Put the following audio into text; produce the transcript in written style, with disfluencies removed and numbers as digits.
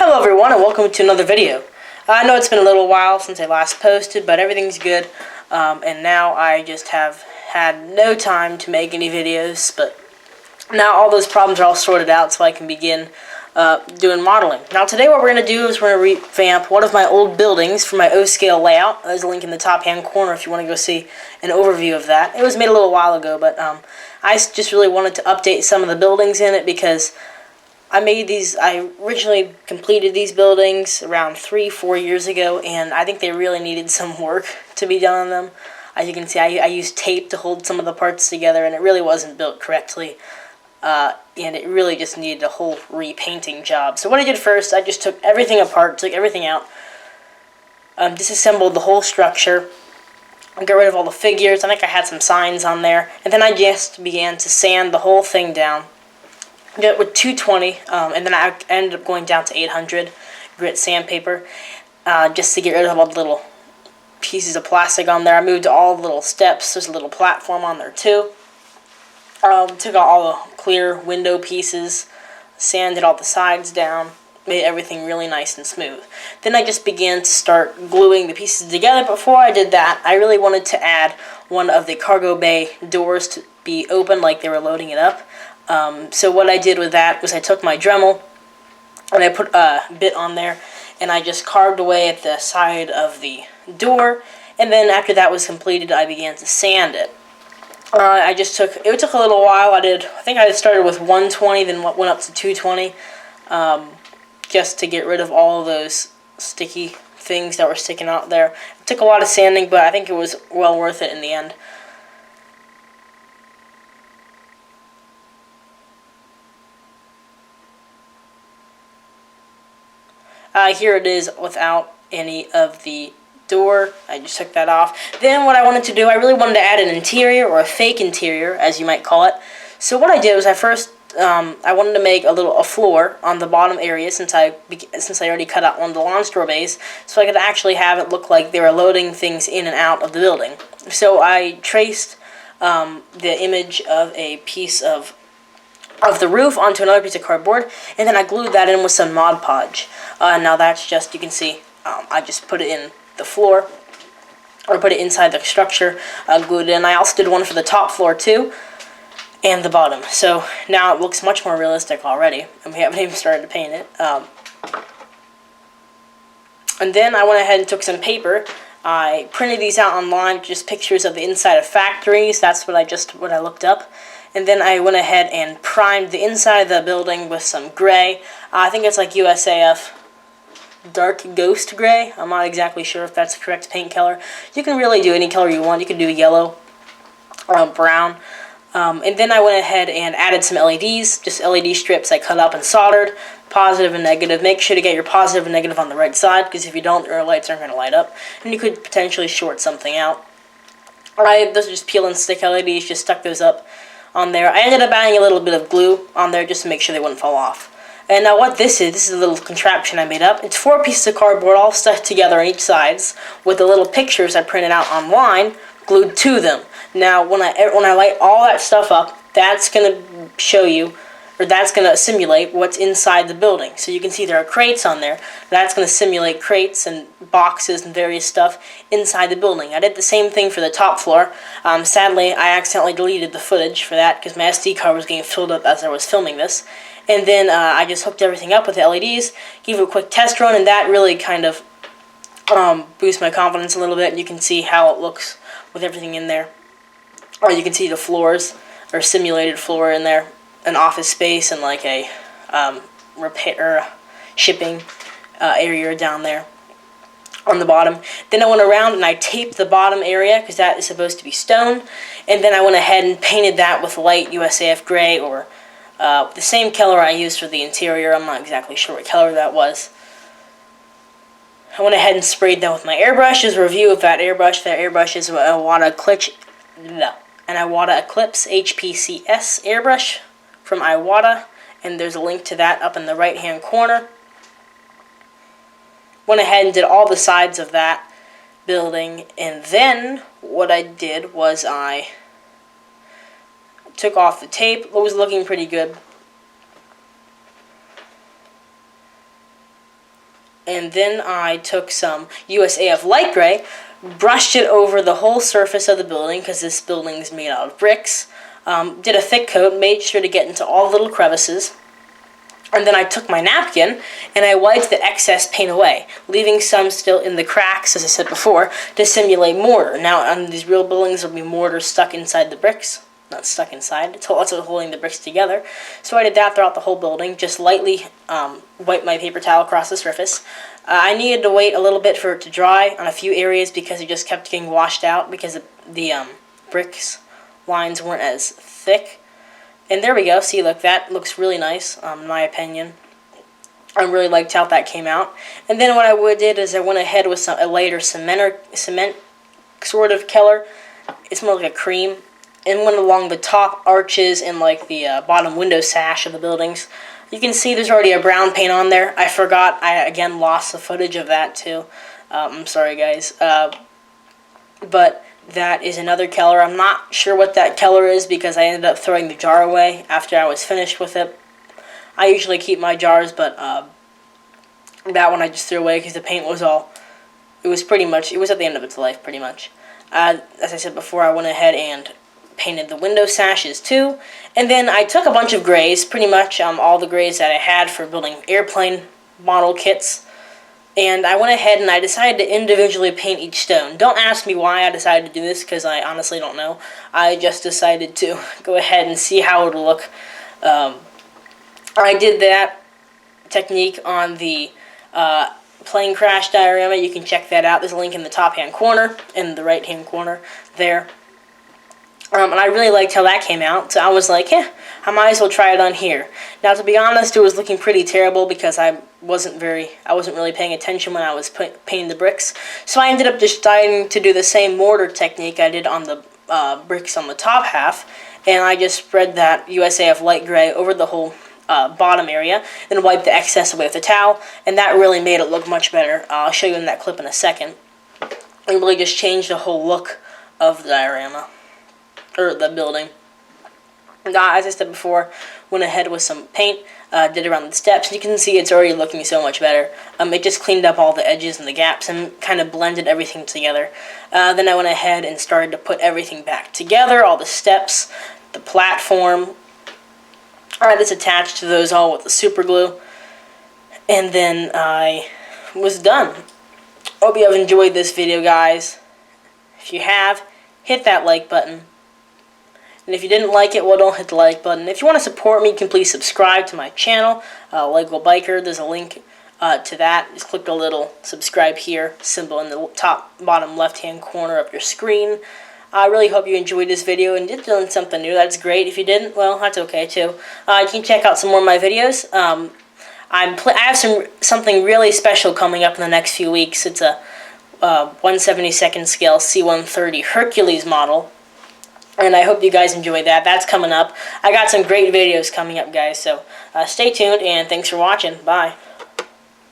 Hello everyone and welcome to another video. I know it's been a little while since I last posted, but everything's good. And now I just have had no time to make any videos, but now all those problems are all sorted out so I can begin doing modeling. Now today what we're going to do is we're going to revamp one of my old buildings for my O-scale layout. There's a link in the top hand corner if you want to go see an overview of that. It was made a little while ago, but I just really wanted to update some of the buildings in it because I originally completed these buildings around 3-4 years ago, and I think they really needed some work to be done on them. As you can see, I used tape to hold some of the parts together, and it really wasn't built correctly. And it really just needed a whole repainting job. So what I did first, I just took everything apart, took everything out, disassembled the whole structure, got rid of all the figures. I think I had some signs on there, and then I just began to sand the whole thing down. Did it with 220, and then I ended up going down to 800 grit sandpaper, just to get rid of all the little pieces of plastic on there. I moved all the little steps. There's a little platform on there too. Took out all the clear window pieces, sanded all the sides down, made everything really nice and smooth. Then I just began to start gluing the pieces together. Before I did that, I really wanted to add one of the cargo bay doors to be open like they were loading it up. So what I did with that was I took my Dremel and I put a bit on there and I just carved away at the side of the door, and then after that was completed I began to sand it. It took a little while. I think I started with 120, then went up to 220, just to get rid of all of those sticky things that were sticking out there. It took a lot of sanding, but I think it was well worth it in the end. Here it is without any of the door. I just took that off. Then what I wanted to do, I really wanted to add an interior, or a fake interior as you might call it. So what I did was I wanted to make a floor on the bottom area since I already cut out one of the launch door bays, so I could actually have it look like they were loading things in and out of the building. So I traced the image of a piece of the roof onto another piece of cardboard, and then I glued that in with some Mod Podge. Now that's just, you can see, I just put it in the floor, or put it inside the structure, glued it in. I also did one for the top floor too, and the bottom. So now it looks much more realistic already, and we haven't even started to paint it. And then I went ahead and took some paper. I printed these out online, just pictures of the inside of factories. That's what I looked up. And then I went ahead and primed the inside of the building with some gray. I think it's like USAF dark ghost gray. I'm not exactly sure if that's the correct paint color. You can really do any color you want. You can do yellow or brown. And then I went ahead and added some LEDs, just LED strips I cut up and soldered, positive and negative. Make sure to get your positive and negative on the right side, because if you don't, your lights aren't going to light up, and you could potentially short something out. Those are just peel and stick LEDs, just stuck those up on there. I ended up adding a little bit of glue on there just to make sure they wouldn't fall off. And now what this is a little contraption I made up. It's 4 pieces of cardboard all stuck together on each sides with the little pictures I printed out online glued to them. Now when I light all that stuff up, that's going to show you, or that's going to simulate what's inside the building. So you can see there are crates on there. That's going to simulate crates and boxes and various stuff inside the building. I did the same thing for the top floor. Sadly, I accidentally deleted the footage for that because my SD card was getting filled up as I was filming this. And then I just hooked everything up with the LEDs, gave it a quick test run, and that really kind of boosted my confidence a little bit. You can see how it looks with everything in there. Or you can see the floors, or simulated floor in there, an office space, and like a repair shipping area down there on the bottom. Then I went around and I taped the bottom area because that is supposed to be stone, and then I went ahead and painted that with light USAF gray, or the same color I used for the interior. I'm not exactly sure what color that was. I went ahead and sprayed that with my airbrush. As a review of that airbrush is a Iwata Eclipse HPCS airbrush from Iwata, and there's a link to that up in the right hand corner. Went ahead and did all the sides of that building, and then what I did was I took off the tape. It was looking pretty good. and then I took some USAF light gray, brushed it over the whole surface of the building, because this building is made out of bricks, did a thick coat, made sure to get into all little crevices, and then I took my napkin and I wiped the excess paint away, leaving some still in the cracks, as I said before, to simulate mortar. Now, on these real buildings, there'll be mortar stuck inside the bricks. Not stuck inside, it's also holding the bricks together. So I did that throughout the whole building, just lightly wiped my paper towel across the surface. I needed to wait a little bit for it to dry on a few areas because it just kept getting washed out because the bricks lines weren't as thick. And there we go. See, look, that looks really nice, in my opinion. I really liked how that came out. And then what I did is I went ahead with a lighter cement sort of color. It's more like a cream. And went along the top arches and like the bottom window sash of the buildings. You can see there's already a brown paint on there. I forgot. I, again, lost the footage of that, too. I'm sorry, guys. But that is another color. I'm not sure what that color is because I ended up throwing the jar away after I was finished with it. I usually keep my jars, but that one I just threw away because the paint was all... It was at the end of its life, pretty much. As I said before, I went ahead and painted the window sashes too, and then I took a bunch of grays, pretty much all the grays that I had for building airplane model kits, and I went ahead and I decided to individually paint each stone. Don't ask me why I decided to do this, because I honestly don't know. I just decided to go ahead and see how it would look. I did that technique on the plane crash diorama. You can check that out. There's a link in the top hand corner, in the right hand corner there. And I really liked how that came out, so I was like, I might as well try it on here. Now, to be honest, it was looking pretty terrible because I wasn't really paying attention when I was painting the bricks. So I ended up just deciding to do the same mortar technique I did on the bricks on the top half, and I just spread that USAF light gray over the whole bottom area, and wiped the excess away with a towel, and that really made it look much better. I'll show you in that clip in a second. It really just changed the whole look of the diorama. Or the building. As I said before, went ahead with some paint, did around the steps, and you can see it's already looking so much better. It just cleaned up all the edges and the gaps and kind of blended everything together. Then I went ahead and started to put everything back together, all the steps, the platform. I just attached to those all with the super glue, and then I was done. Hope you have enjoyed this video, guys. If you have, hit that like button. And if you didn't like it, well, don't hit the like button. If you want to support me, you can please subscribe to my channel, Lego Biker. There's a link to that. Just click the little subscribe here symbol in the bottom left-hand corner of your screen. I really hope you enjoyed this video and did learn something new. That's great. If you didn't, well, that's okay too. You can check out some more of my videos. I have something really special coming up in the next few weeks. It's a 1/72 scale C-130 Hercules model. And I hope you guys enjoyed that. That's coming up. I got some great videos coming up, guys. So stay tuned, and thanks for watching. Bye.